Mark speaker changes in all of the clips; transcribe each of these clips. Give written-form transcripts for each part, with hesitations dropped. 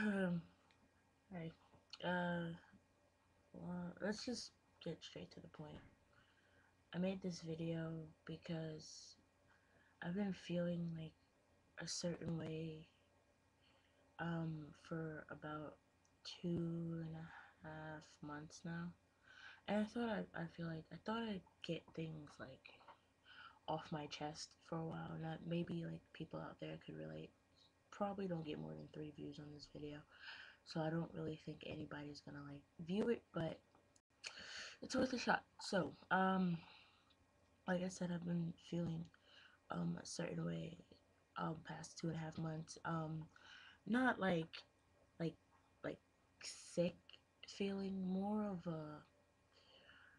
Speaker 1: Right. Uh, well, let's just get straight to the point. I made this video because I've been feeling like a certain way for about 2.5 months now. And I feel like I thought I'd get things like off my chest for a while. Not maybe like people out there could relate. Probably don't get more than 3 views on this video, so I don't really think anybody's gonna like view it, but it's worth a shot. So, like I said, I've been feeling a certain way past 2.5 months. Not like like sick feeling, more of a,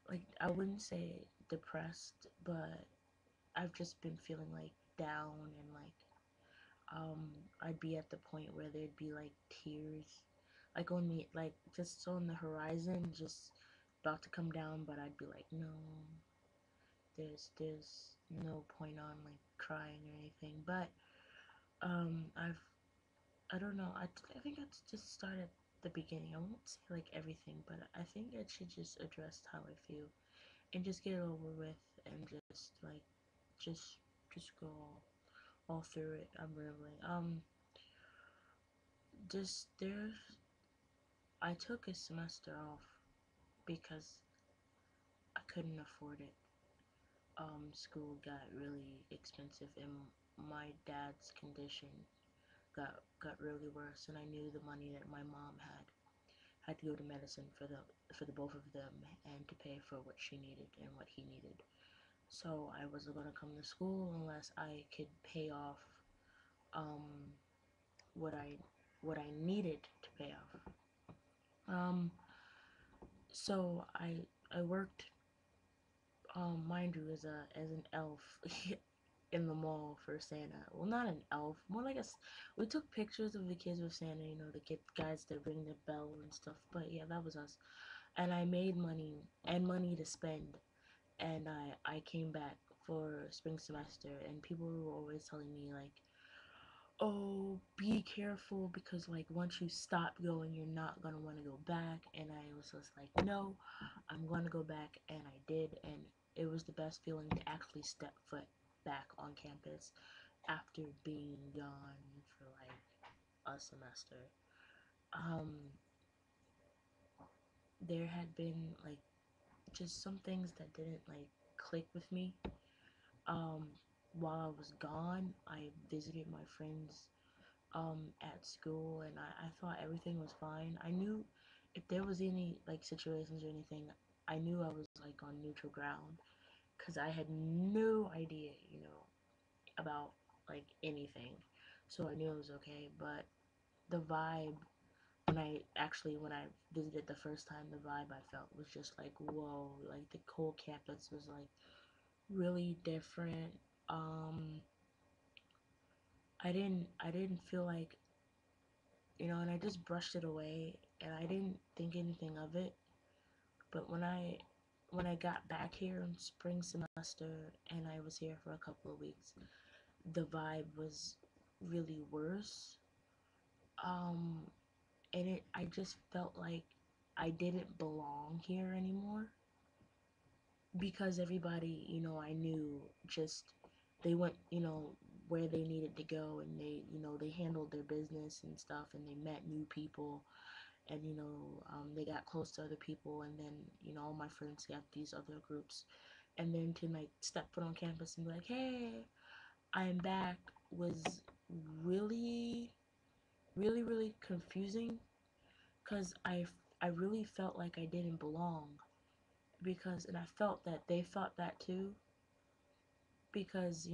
Speaker 1: like, I wouldn't say depressed, but I've just been feeling like down, and like I'd be at the point where there'd be like tears like on me, like just on the horizon, just about to come down, but I'd be like, no, there's no point on like crying or anything. But I don't know, I think I'd just start at the beginning. I won't say like everything, but I think I should just address how I feel and just get it over with, and just like just just go all through it. I'm rambling. Just there's I took a semester off because I couldn't afford it. School got really expensive, and my dad's condition got really worse, and I knew the money that my mom had to go to medicine for the both of them, and to pay for what she needed and what he needed. So I wasn't gonna come to school unless I could pay off um what I needed to pay off. Um, so I worked, mind you, as an elf in the mall for Santa. Well, not an elf, more like we took pictures of the kids with Santa, the kid guys that ring the bell and stuff. But yeah, that was us. And I made money and money to spend, and I came back for spring semester, and people were always telling me like, oh, be careful, because like once you stop going, you're not gonna want to go back. And I was just like, no, I'm gonna go back, and I did, and it was the best feeling to actually step foot back on campus after being gone for like a semester. Um, there had been like just some things that didn't like click with me. Um, while I was gone, I visited my friends at school, and I thought everything was fine. I knew if there was any like situations or anything, I knew I was like on neutral ground, because I had no idea, about like anything. So I knew it was okay. But the vibe, when I visited the first time, the vibe I felt was just like, whoa, like the whole campus was like really different. Um, I didn't feel like, and I just brushed it away, and I didn't think anything of it. But when I got back here in spring semester, and I was here for a couple of weeks, the vibe was really worse. Um, and I just felt like I didn't belong here anymore, because everybody, I knew, just they went, where they needed to go, and they handled their business and stuff, and they met new people, and they got close to other people, and then all my friends got these other groups, and then to like step foot on campus and be like, hey, I'm back, was really, really, really confusing, because I really felt like I didn't belong, and I felt that they thought that too, because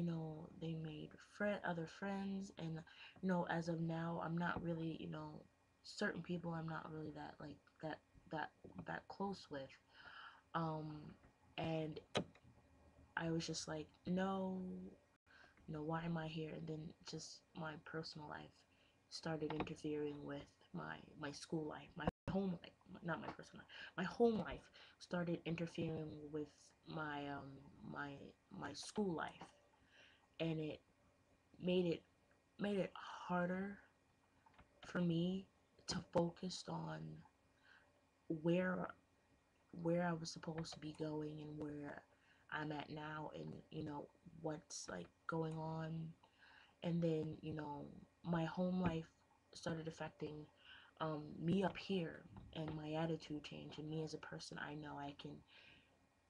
Speaker 1: they made other friends, and as of now, I'm not really, certain people I'm not really that that that close with, um and I was just like, no, why am I here? And then just my personal life started interfering with my school life, my home life, not my personal life, my home life started interfering with my my my school life, and it made it made it harder for me to focus on where where I was supposed to be going and where I'm at now, and what's like going on. And then my home life started affecting me up here, and my attitude changed, and me as a person. I know I can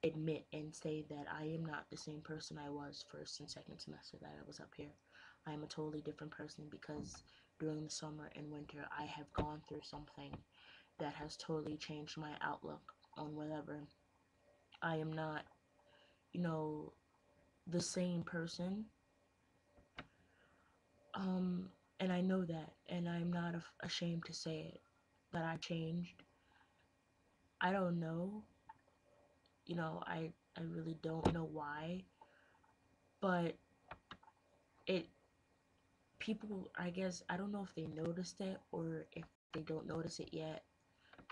Speaker 1: admit and say that I am not the same person I was first and second semester that I was up here. I am a totally different person because during the summer and winter I have gone through something that has totally changed my outlook on whatever. I am not, you know, the same person. Um, and I know that, and I'm not ashamed to say it, that I changed. I don't know, I really don't know why, but it, people, I guess, I don't know if they noticed it or if they don't notice it yet.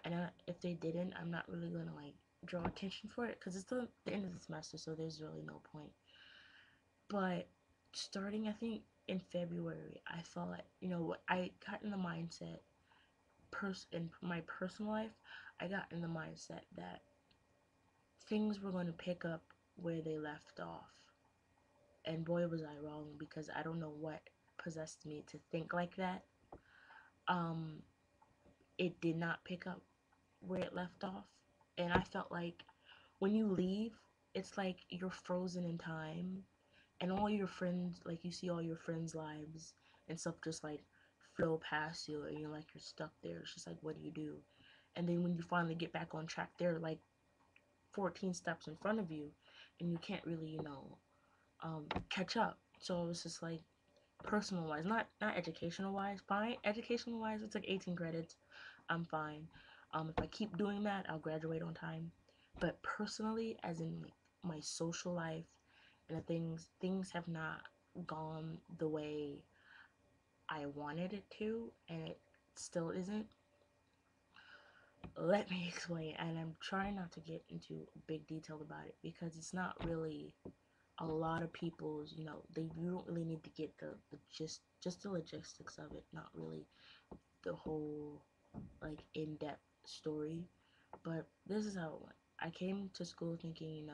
Speaker 1: And if they didn't, I'm not really gonna like draw attention for it because it's the end of the semester, so there's really no point. But starting, I think, in February, I thought, I got in the mindset, in my personal life, I got in the mindset that things were going to pick up where they left off. And boy, was I wrong, because I don't know what possessed me to think like that. Um, it did not pick up where it left off. And I felt like when you leave, it's like you're frozen in time, and all your friends, like you see all your friends' lives and stuff just like flow past you, and you're like, you're stuck there. It's just like, what do you do? And then when you finally get back on track, they're like 14 steps in front of you, and you can't really, catch up. So it was just like, personal wise, not educational wise. Fine, educational wise, it's like 18 credits. I'm fine. If I keep doing that, I'll graduate on time. But personally, as in like my social life and the things have not gone the way I wanted it to, and it still isn't. Let me explain, and I'm trying not to get into big detail about it because it's not really a lot of people's, you don't really need to get the just the logistics of it, not really the whole like in-depth story. But this is how it went. I came to school thinking,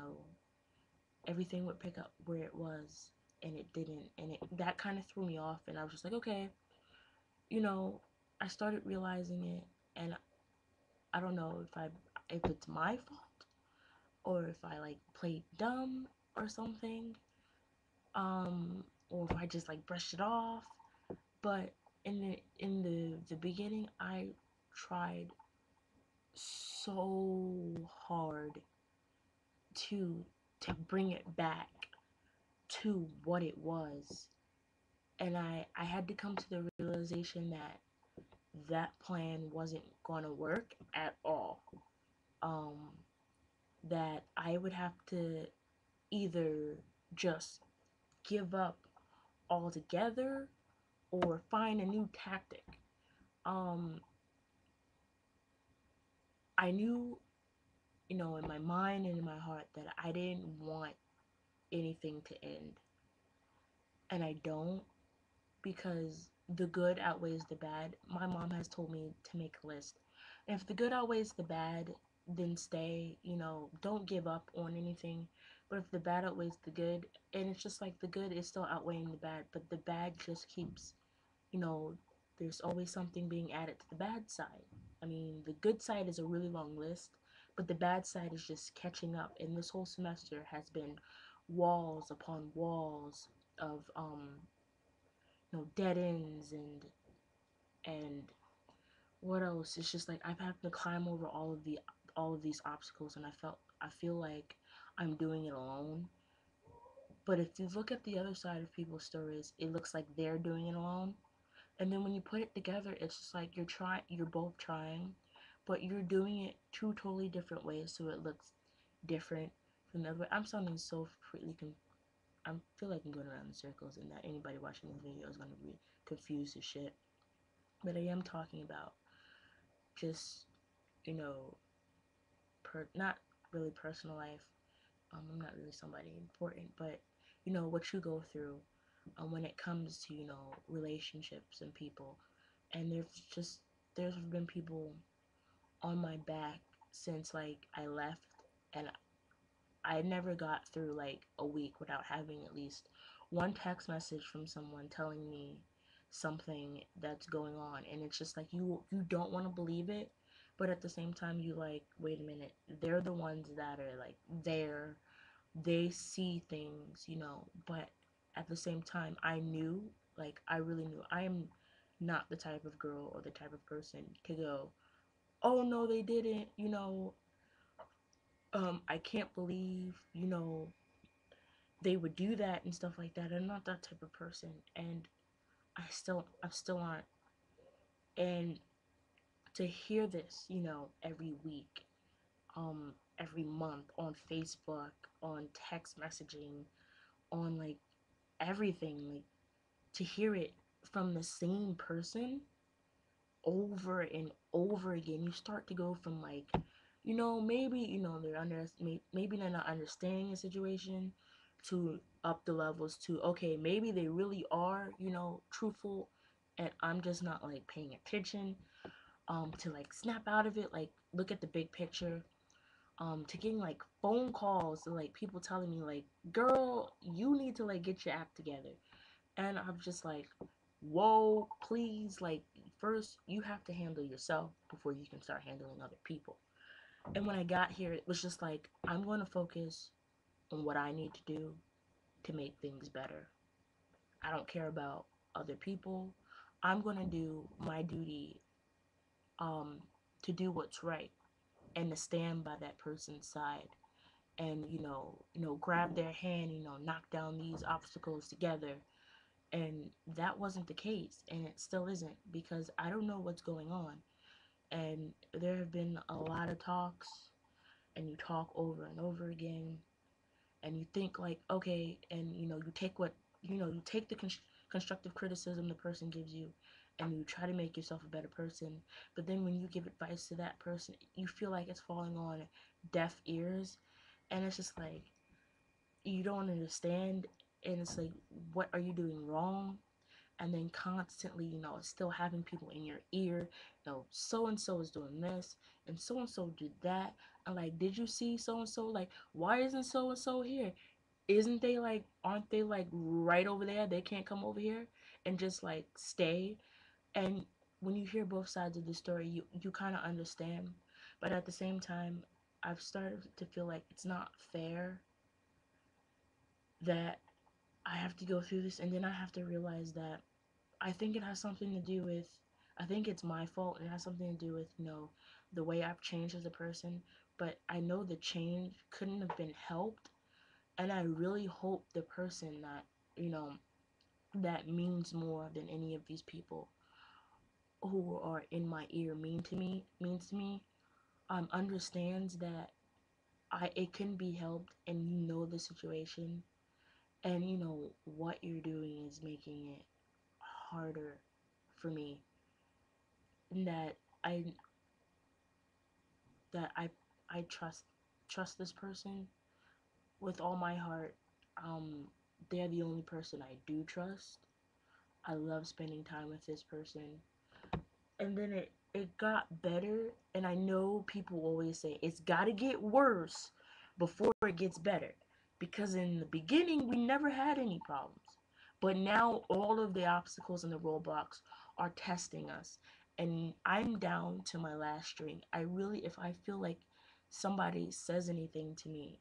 Speaker 1: everything would pick up where it was, and it didn't, and that kind of threw me off, and I was just like, okay, you know, I started realizing it, and I don't know if it's my fault or if I like played dumb or something, or if I just like brushed it off. But in the beginning, I tried so hard to bring it back to what it was, and I had to come to the realization that that plan wasn't gonna work at all. Um, that I would have to either just give up altogether or find a new tactic. Um, I knew, in my mind and in my heart that I didn't want anything to end, and I don't, because the good outweighs the bad. My mom has told me to make a list. And if the good outweighs the bad, then stay, don't give up on anything. But if the bad outweighs the good, and it's just like the good is still outweighing the bad, but the bad just keeps, you know, there's always something being added to the bad side. I mean, the good side is a really long list, but the bad side is just catching up. And this whole semester has been walls upon walls of dead ends, and what else? It's just like I've had to climb over all of these obstacles, and I feel like I'm doing it alone. But if you look at the other side of people's stories, it looks like they're doing it alone. And then when you put it together, it's just like you're both trying, but you're doing it two totally different ways, so it looks different from the other way. I'm sounding so completely I feel like I'm going around in circles, and that anybody watching this video is going to be confused as shit. But I am talking about just, you know, not really personal life. I'm not really somebody important, but what you go through when it comes to relationships and people, and there's just there's been people on my back since like I left, and I never got through like a week without having at least one text message from someone telling me something that's going on, and it's just like you don't want to believe it, but at the same time you like, wait a minute, they're the ones that are like there, they see things, but at the same time I knew, like I really knew I am not the type of girl or the type of person to go, oh no they didn't, I can't believe, they would do that and stuff like that. I'm not that type of person, and I'm still aren't. And to hear this, every week, every month on Facebook, on text messaging, on like everything, like to hear it from the same person over and over again, you start to go from like, maybe maybe they're not understanding the situation, to up the levels to, okay, maybe they really are, truthful, and I'm just not like paying attention, to like snap out of it, like look at the big picture, to getting like phone calls to like people telling me like, girl, you need to like get your act together. And I'm just like, whoa, please, like, first you have to handle yourself before you can start handling other people. And when I got here, it was just like, I'm going to focus on what I need to do to make things better. I don't care about other people. I'm going to do my duty, um, to do what's right and to stand by that person's side, and grab their hand, knock down these obstacles together. And that wasn't the case, and it still isn't, because I don't know what's going on. And there have been a lot of talks, and you talk over and over again, and you think like, okay, and you take what, you take the constructive criticism the person gives you, and you try to make yourself a better person. But then when you give advice to that person, you feel like it's falling on deaf ears, and it's just like, you don't understand, and it's like, what are you doing wrong? And then constantly, still having people in your ear, so and so is doing this, and so did that, and like, did you see so and so? Like, why isn't so and so here? Isn't they like, aren't they like right over there? They can't come over here and just like stay. And when you hear both sides of the story, you kind of understand, but at the same time, I've started to feel like it's not fair that I have to go through this, and then I have to realize that I think it has something to do with, I think it's my fault, and it has something to do with, the way I've changed as a person. But I know the change couldn't have been helped, and I really hope the person that, you know, that means more than any of these people who are in my ear means to me, understands that it can be helped, and the situation, and what you're doing is making it harder for me, and I that I trust this person with all my heart. Um, they're the only person I do trust. I love spending time with this person. And then it got better, and I know people always say it's got to get worse before it gets better, because in the beginning we never had any problems, but now all of the obstacles and the roadblocks are testing us, and I'm down to my last string. I really, if I feel like somebody says anything to me,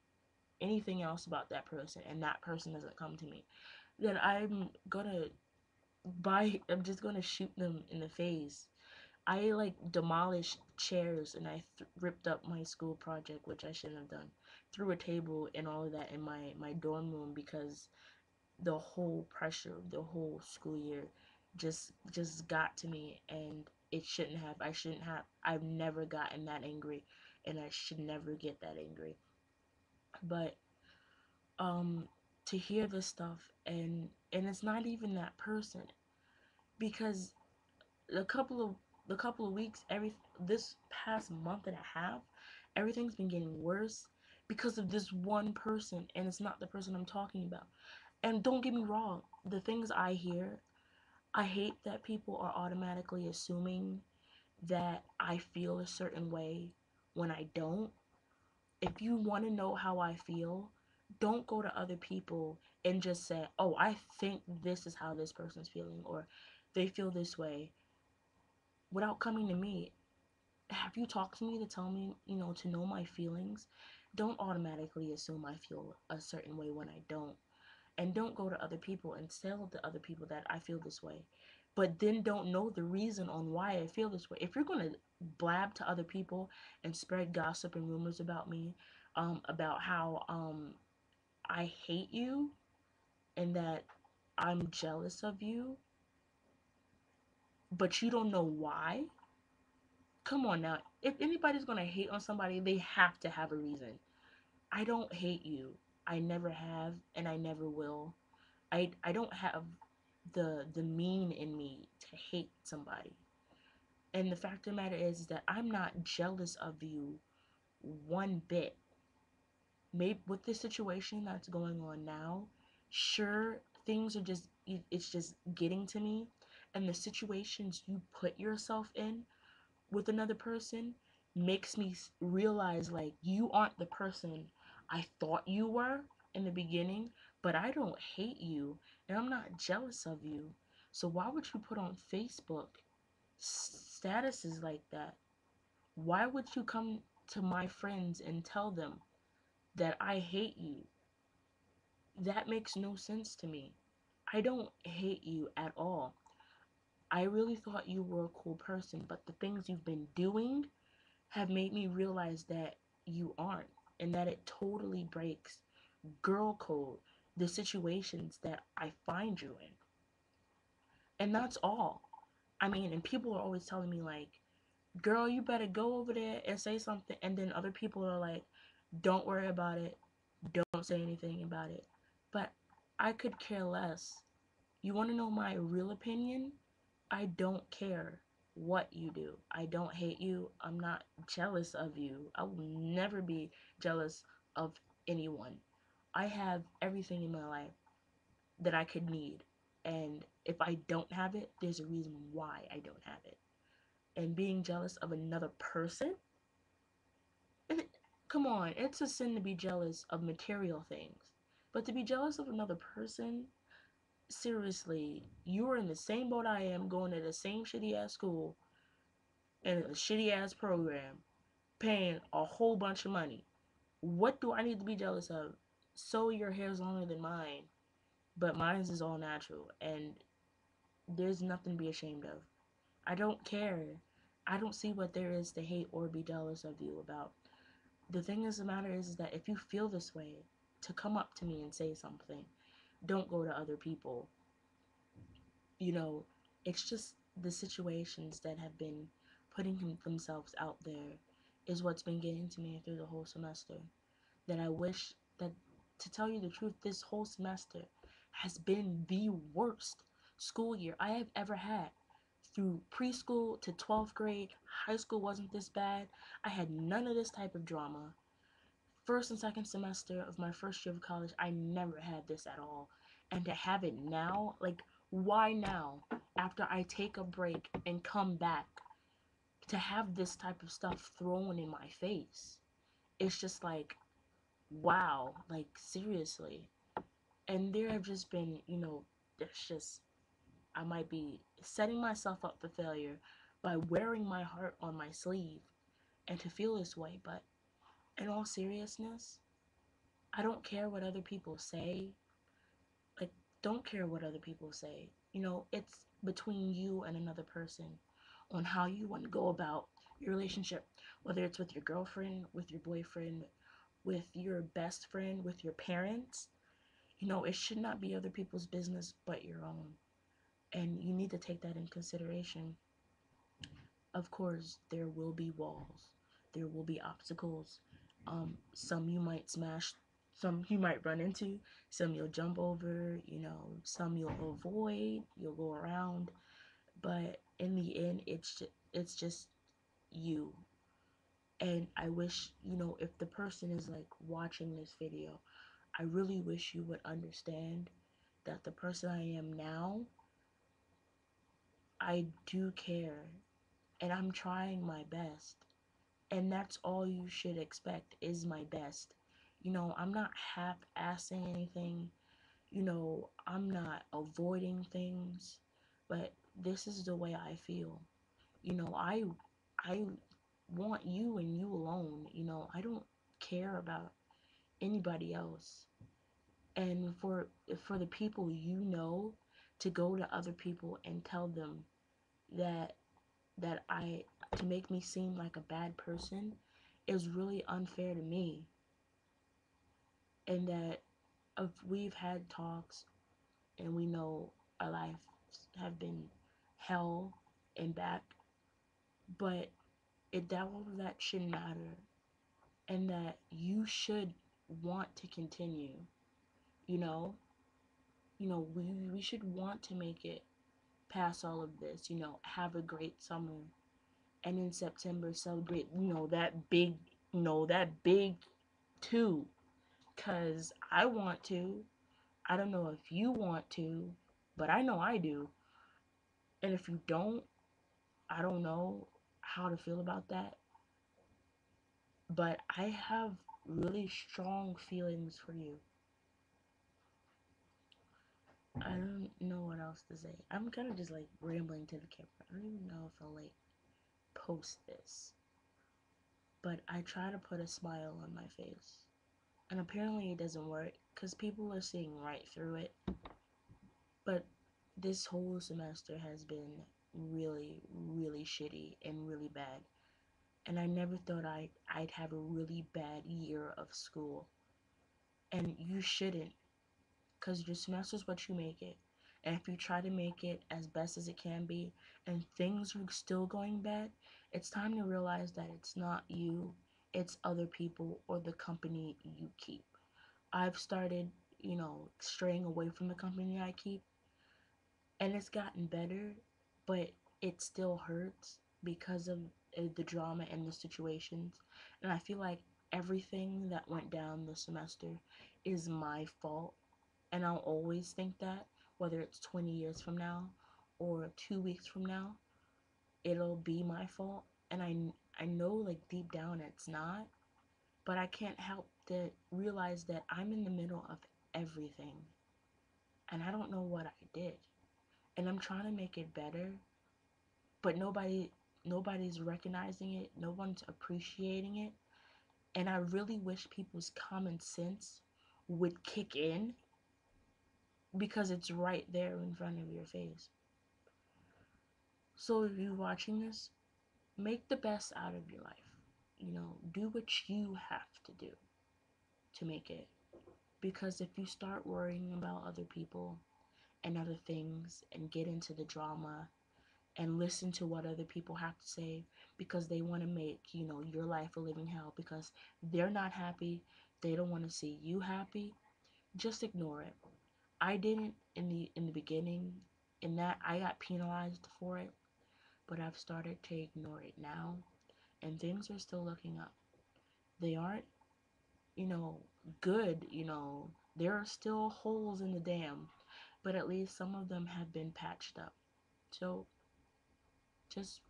Speaker 1: anything else about that person, and that person doesn't come to me, then I'm just gonna shoot them in the face. I like demolished chairs, and I ripped up my school project, which I shouldn't have done. Threw a table and all of that in my dorm room, because the whole pressure of the whole school year just got to me, and it shouldn't have. I shouldn't have. I've never gotten that angry, and I should never get that angry. But um to hear this stuff, and it's not even that person, because the couple of weeks, this past month and a half, everything's been getting worse because of this one person, and it's not the person I'm talking about. And don't get me wrong, the things I hear, I hate that people are automatically assuming that I feel a certain way when I don't. If you want to know how I feel, don't go to other people and just say, oh, I think this is how this person's feeling, or they feel this way, without coming to me. Have you talked to me to tell me, to know my feelings? Don't automatically assume I feel a certain way when I don't. And don't go to other people and tell the other people that I feel this way. But then don't know the reason on why I feel this way. If you're going to blab to other people and spread gossip and rumors about me, about how I hate you and that I'm jealous of you, but you don't know why, come on now. If anybody's going to hate on somebody, they have to have a reason. I don't hate you. I never have, and I never will. I don't have the mean in me to hate somebody. And the fact of the matter is that I'm not jealous of you one bit. Maybe with the situation that's going on now, sure, things are just, it's just getting to me. And the situations you put yourself in with another person makes me realize, like, you aren't the person I thought you were in the beginning, but I don't hate you and I'm not jealous of you. So why would you put on Facebook statuses like that? Why would you come to my friends and tell them that I hate you? That makes no sense to me. I don't hate you at all. I really thought you were a cool person, but the things you've been doing have made me realize that you aren't, and that it totally breaks girl code, the situations that I find you in. And that's all. I mean, and people are always telling me, like, girl, you better go over there and say something. And then other people are like, don't worry about it. Don't say anything about it. But I could care less. You want to know my real opinion? I don't care what you do. I don't hate you. I'm not jealous of you. I will never be jealous of anyone. I have everything in my life that I could need. And if I don't have it, there's a reason why I don't have it. And being jealous of another person? And come on, it's a sin to be jealous of material things. But to be jealous of another person, seriously, you are in the same boat I am, going to the same shitty ass school and a shitty ass program, paying a whole bunch of money. What do I need to be jealous of? So your hair's longer than mine, but mine's is all natural, and there's nothing to be ashamed of. I don't care. I don't see what there is to hate or be jealous of you about. The thing is, the matter is that if you feel this way, to come up to me and say something. Don't go to other people. You know, it's just the situations that have been putting themselves out there is what's been getting to me through the whole semester. That I wish that, to tell you the truth, this whole semester has been the worst school year I have ever had. Through preschool to 12th grade, high school wasn't this bad. I had none of this type of drama. First and second semester of my first year of college, I never had this at all. And to have it now, like, why now? After I take a break and come back, to have this type of stuff thrown in my face. It's just like, wow, like, seriously. And there have just been, there's just, I might be setting myself up for failure by wearing my heart on my sleeve and to feel this way. But in all seriousness, I don't care what other people say. Like, don't care what other people say. It's between you and another person on how you want to go about your relationship, whether it's with your girlfriend, with your boyfriend, with your best friend, with your parents. It should not be other people's business but your own. And you need to take that in consideration. Of course, there will be walls, there will be obstacles. Some you might smash, some you might run into, some you'll jump over, some you'll avoid, you'll go around. But in the end, it's just you. And I wish, if the person is like watching this video, I really wish you would understand that the person I am now, I do care. and I'm trying my best. And that's all you should expect is my best. I'm not half-assing anything. I'm not avoiding things, but this is the way I feel. I want you and you alone. I don't care about anybody else. And for the people to go to other people and tell them that I to make me seem like a bad person is really unfair to me. And that if we've had talks and we know our lives have been hell and back, but all of that shouldn't matter, and that you should want to continue. You know, we should want to make it past all of this. Have a great summer, and in September celebrate. That big two, cause I want to. I don't know if you want to, but I know I do. And if you don't, I don't know how to feel about that. But I have really strong feelings for you. I don't know what else to say. I'm kind of just like rambling to the camera. I don't even know if I'll like post this. But I try to put a smile on my face. And apparently it doesn't work because people are seeing right through it. But this whole semester has been really, really shitty and really bad. And I never thought I'd have a really bad year of school. And you shouldn't, because your semester's what you make it. And if you try to make it as best as it can be and things are still going bad, it's time to realize that it's not you, it's other people or the company you keep. I've started, straying away from the company I keep, and it's gotten better, but it still hurts because of the drama and the situations. And I feel like everything that went down this semester is my fault, and I'll always think that, whether it's 20 years from now or 2 weeks from now, it'll be my fault. And I know, like, deep down it's not, but I can't help to realize that I'm in the middle of everything, and I don't know what I did. And I'm trying to make it better, but nobody's recognizing it, no one's appreciating it. And I really wish people's common sense would kick in, because it's right there in front of your face. So if you're watching this, make the best out of your life. Do what you have to do to make it. Because if you start worrying about other people and other things and get into the drama and listen to what other people have to say because they want to make, your life a living hell because they're not happy, they don't want to see you happy, just ignore it. I didn't in the beginning, in that I got penalized for it, but I've started to ignore it now, and things are still looking up. They aren't, you know, good, there are still holes in the dam, but at least some of them have been patched up. So just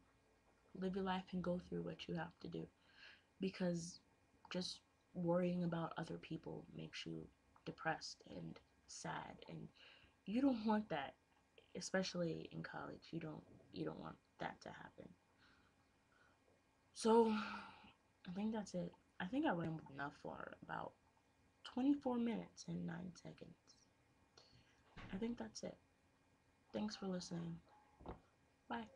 Speaker 1: live your life and go through what you have to do, because just worrying about other people makes you depressed and sad, and you don't want that, especially in college. You don't want that to happen. So I think that's it. I think I rambled enough for about 24 minutes and 9 seconds. I think that's it. Thanks for listening. Bye.